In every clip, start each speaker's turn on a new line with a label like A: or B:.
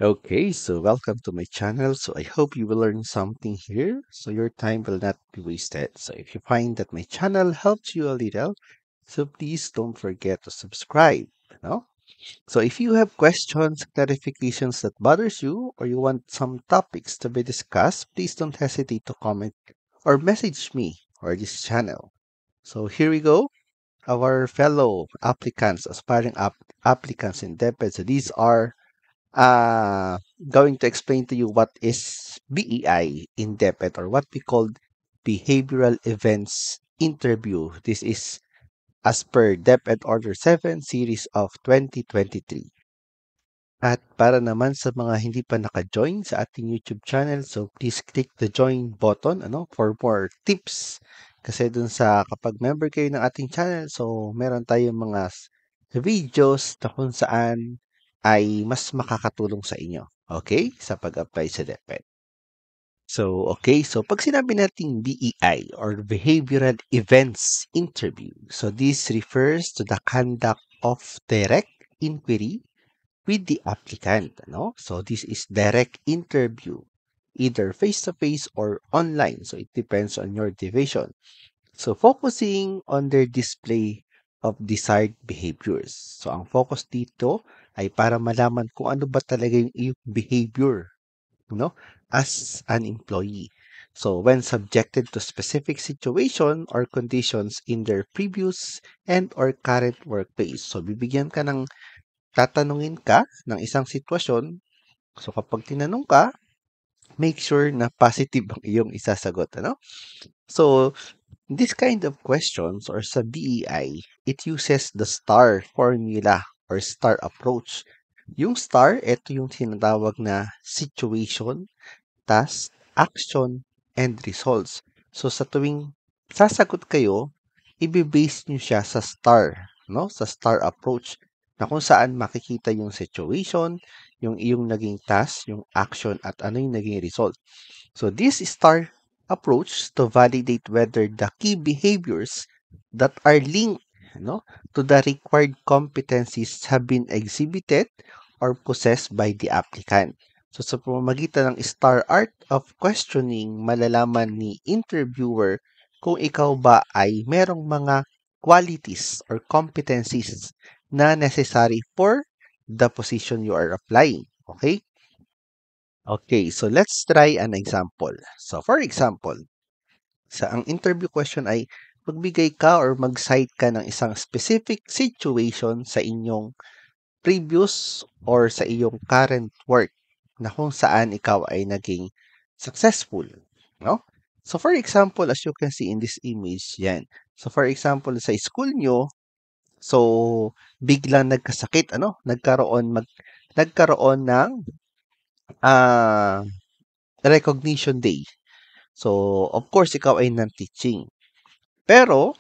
A: Okay, so welcome to my channel. So I hope you will learn something here so your time will not be wasted. So if you find that my channel helps you a little, so please don't forget to subscribe. You know? So if you have questions, clarifications that bothers you, or you want some topics to be discussed, please don't hesitate to comment or message me or this channel. So here we go. Our fellow applicants, applicants in DepEd. So these are uh, going to explain to you what is BEI in depth or what we call behavioral events interview. This is as per DepEd Order 7 series of 2023. At para naman sa mga hindi pa naka-join sa ating YouTube channel, so please click the join button for more tips. Kasi dun sa kapag member kayo ng ating channel, so meron tayong mga videos na kung saan ay mas makakatulong sa inyo. Okay? Sa pag-apply sa DepEd. So pag sinabi nating BEI or Behavioral Events Interview, so this refers to the conduct of direct inquiry with the applicant. So this is direct interview, either face-to-face or online. So it depends on your division. So focusing on their display of desired behaviors. So ang focus dito ay para malaman kung ano ba talaga yung iyong behavior, as an employee. So when subjected to specific situation or conditions in their previous and or current workplace. So bibigyan ka ng tatanungin ka ng isang sitwasyon. So kapag tinanong ka, make sure na positive ang iyong isasagot. So this kind of questions or sa BEI, it uses the STAR formula or STAR approach. Yung STAR, ito yung tinatawag na situation, task, action, and results. So sa tuwing sasagot kayo, ibe-base nyo siya sa STAR, sa STAR approach na kung saan makikita yung situation, yung iyong naging task, yung action, at ano yung naging result. So this STAR approach to validate whether the key behaviors that are linked to the required competencies have been exhibited or possessed by the applicant. So sa pamamagitan ng STAR art of questioning, malalaman ni interviewer kung ikaw ba ay merong mga qualities or competencies na necessary for the position you are applying. Okay? Okay, so let's try an example. So for example, ang interview question ay magbigay ka or mag-cite ka ng isang specific situation sa inyong previous or sa iyong current work na kung saan ikaw ay naging successful, no? So for example, as you can see in this image, yan. So for example, sa school nyo, so biglang nagkasakit, nagkaroon ng ah recognition day. So of course ikaw ay non-teaching. Pero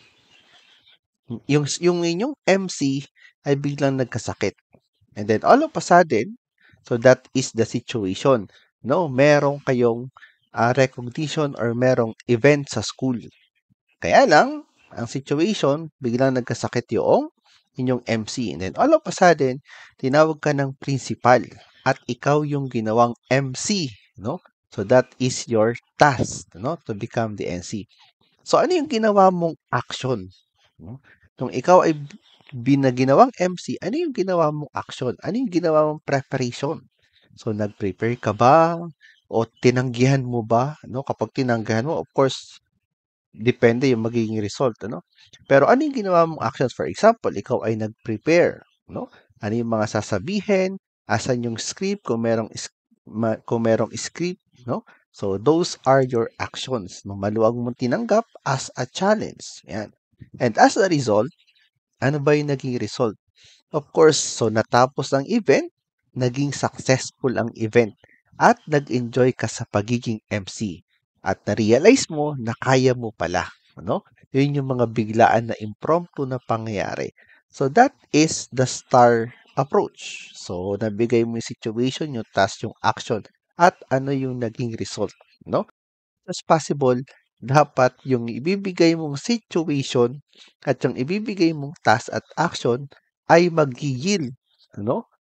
A: yung inyong MC ay biglang nagkasakit. And then all of a sudden, so that is the situation. No, merong kayong recognition or merong event sa school. Kaya lang, ang situation, biglang nagkasakit yung inyong MC. And then all of a sudden, tinawag ka ng principal at ikaw yung ginawang MC, no? So that is your task, to become the MC. So ano yung ginawa mong action, no? Kung ikaw ay ginawang MC, ano yung ginawa mong action? Ano yung ginawa mong preparation? So, nag-prepare ka ba? O tinanggihan mo ba? Kapag tinanggihan mo, of course, depende yung magiging result. Pero ano yung ginawa mong actions? For example, ikaw ay nag-prepare. Ano yung mga sasabihin? Asan yung script? Kung merong script. So, those are your actions. Maluwag mong tinanggap as a challenge. Yan. And as a result, ano ba yung naging result? Of course, so natapos ang event, naging successful ang event, at nag-enjoy ka sa pagiging MC. At na-realize mo na kaya mo pala. Yun yung mga biglaan na impromptu na pangyayari. So that is the STAR approach. So nabigay mo yung situation, yung task, yung action, at ano yung naging result. As possible, dapat yung ibibigay mong situation at yung ibibigay mong task at action ay mag-yield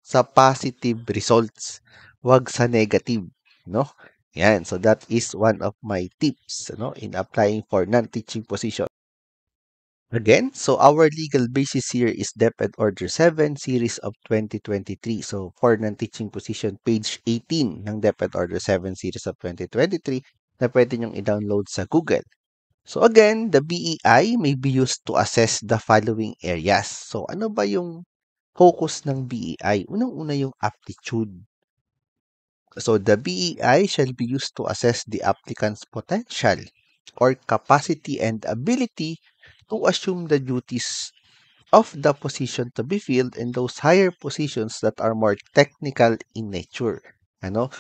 A: sa positive results. wag sa negative, no? Yan. So that is one of my tips, in applying for non-teaching position. Again, so our legal basis here is DepEd Order 7, Series of 2023. So for non-teaching position, page 18 ng DepEd Order 7, Series of 2023 na pwede nyong i-download sa Google. So again, the BEI may be used to assess the following areas. So ano ba yung focus ng BEI? Unang-una yung aptitude. So the BEI shall be used to assess the applicant's potential or capacity and ability to assume the duties of the position to be filled in those higher positions that are more technical in nature.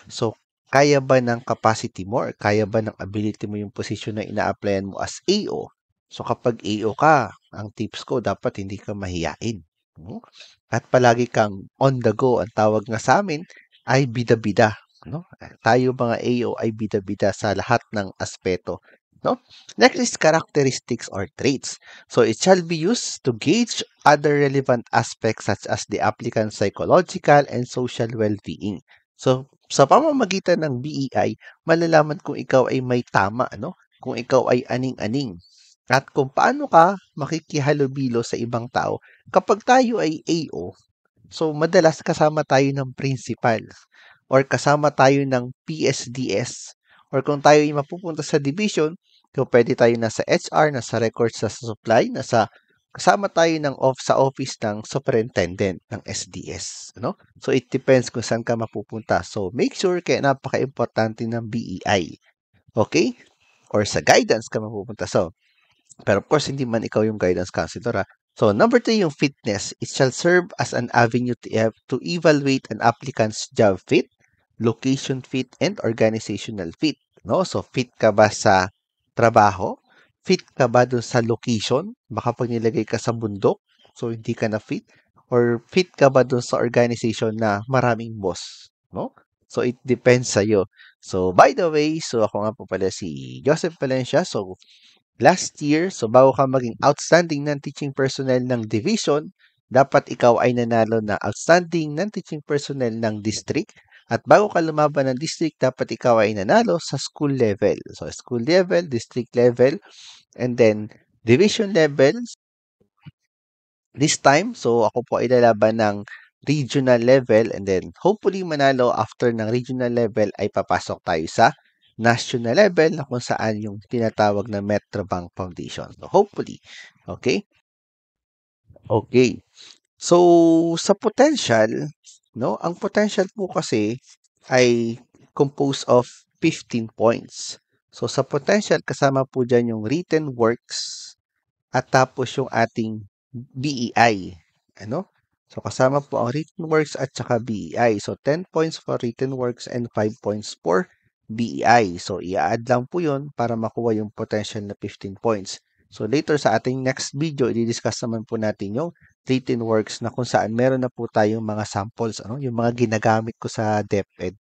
A: So, kaya ba ng capacity mo or kaya ba ng ability mo yung position na ina-applyan mo as AO? So, kapag AO ka, ang tips ko, dapat hindi ka mahiyain. No? At palagi kang on the go. Ang tawag nga sa amin ay bida-bida. No? Tayo mga AO ay bida-bida sa lahat ng aspeto. No? Next is characteristics or traits. So it shall be used to gauge other relevant aspects such as the applicant's psychological and social well-being. So sa pamamagitan ng BEI, malalaman kung ikaw ay may tama, kung ikaw ay aning-aning, at kung paano ka makikihalubilo sa ibang tao. Kapag tayo ay AO, so madalas kasama tayo ng principal or kasama tayo ng PSDS or kung tayo ay mapupunta sa division, so pwede tayo nasa HR, nasa records, sa supply, kasama tayo sa office ng superintendent ng SDS, So it depends kung saan ka mapupunta. So make sure kaya napaka-importante ng BEI. Okay? Or sa guidance ka mapupunta. So pero of course, hindi man ikaw yung guidance counselor. So, number 2, yung fitness. It shall serve as an avenue to evaluate an applicant's job fit, location fit, and organizational fit. No? So, fit ka ba sa trabaho? Fit ka ba dun sa location? Baka pag nilagay ka sa bundok, so hindi ka na fit? Or fit ka ba dun sa organization na maraming boss? No? So, it depends sa'yo. So, by the way, so ako nga po pala si Joseph Valencia. So, last year, so bago ka maging outstanding non-teaching personnel ng division, dapat ikaw ay nanalo na outstanding non-teaching personnel ng district. At bago ka lumaban ng district, dapat ikaw ay nanalo sa school level. So, school level, district level, and then division level. This time, so ako po ay lalaban ng regional level and then hopefully manalo after ng regional level ay papasok tayo sa national level na kung saan yung tinatawag na Metrobank Foundation. So hopefully, okay? Okay. So sa potential, ang potential po kasi ay composed of 15 points. So sa potential kasama po diyan yung written works, at tapos yung ating BEI. So, kasama po ang written works at saka BEI. So, 10 points for written works and 5 points for BEI. So, i-add lang po yun para makuha yung potential na 15 points. So, later sa ating next video, i-discuss naman po natin yung written works na kung saan meron na po tayong mga samples, yung mga ginagamit ko sa DepEd.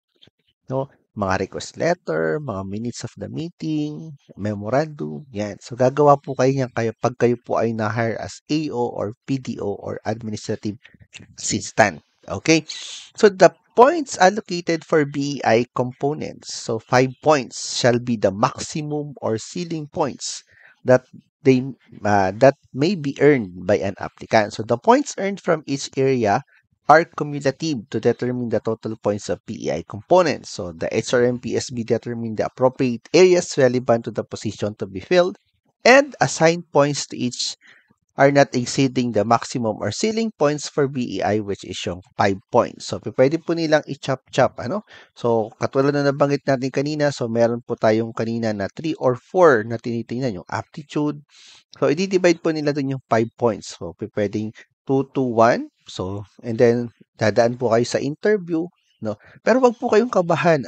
A: Mga request letter, mga minutes of the meeting, memorandum, yan. So, gagawa po kayo niyan pag kayo po ay na-hire as AO or PDO or administrative assistant. Okay? So, the points allocated for BEI components. So, 5 points shall be the maximum or ceiling points that that may be earned by an applicant. So, the points earned from each area are cumulative to determine the total points of PEI components. So, the HRM PSB determine the appropriate areas relevant to the position to be filled and assign points to each are not exceeding the maximum or ceiling points for BEI, which is yung 5 points. So, pwede po nilang i-chop-chop, So, katulad na nabanggit natin kanina, so meron po tayong kanina na 3 or 4 na tinitingnan, yung aptitude. So, i-divide po nila dun yung 5 points. So, pwedeng 2 to 1. So, and then, dadaan po kayo sa interview, Pero wag po kayong kabahan,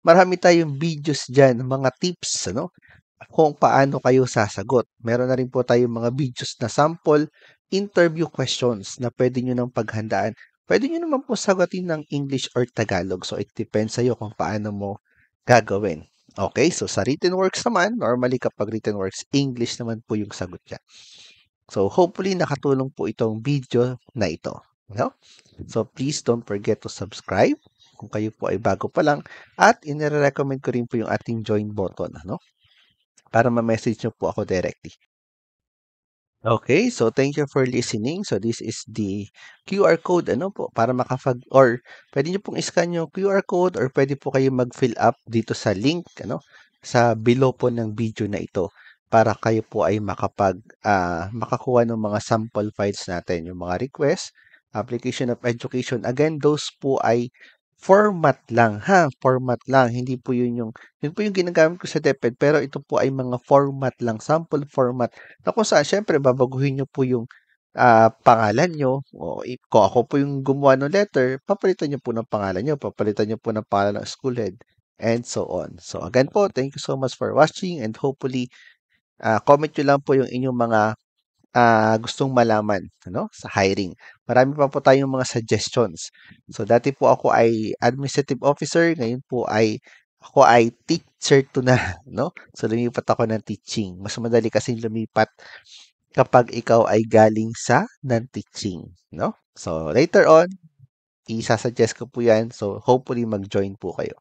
A: Marami tayong videos dyan, mga tips, kung paano kayo sasagot. Meron na rin po tayong mga videos na sample interview questions na pwede nyo nang paghandaan. Pwede nyo naman po sagutin ng English or Tagalog. So, it depends sa'yo kung paano mo gagawin. Okay? So, sa written works naman, normally kapag written works, English naman po yung sagot niya. So, hopefully, nakatulong po itong video na ito. So, please don't forget to subscribe. kung kayo po ay bago pa lang at inire-recommend ko rin po yung ating join button, ano, para ma-message niyo po ako directly. Okay, so thank you for listening. So this is the QR code ano po para or pwede niyo pong i-scan yung QR code or pwede po kayo mag-fill up dito sa link ano sa below po ng video na ito para kayo po ay makakuha ng mga sample files natin, yung mga request, application of education. Again, those po ay format lang ha, format lang. Hindi po yun po yung ginagamit ko sa DepEd pero ito po ay mga format lang, sample format na kung saan siyempre babaguhin niyo po yung, pangalan niyo o kung ako po yung gumawa ng letter, papalitan niyo po ng pangalan niyo, papalitan niyo po ng pangalan ng school head, and so on. So again po, thank you so much for watching and hopefully, comment niyo lang po yung inyong mga, gustong malaman ano, sa hiring. Marami pa po tayong mga suggestions. So dati po ako ay administrative officer, ngayon po ako ay teacher to na 'no. So lumipat ako ng teaching. Mas madali kasing lumipat kapag ikaw ay galing sa non-teaching 'no. So later on, isa-suggest ko po 'yan. So hopefully mag-join po kayo.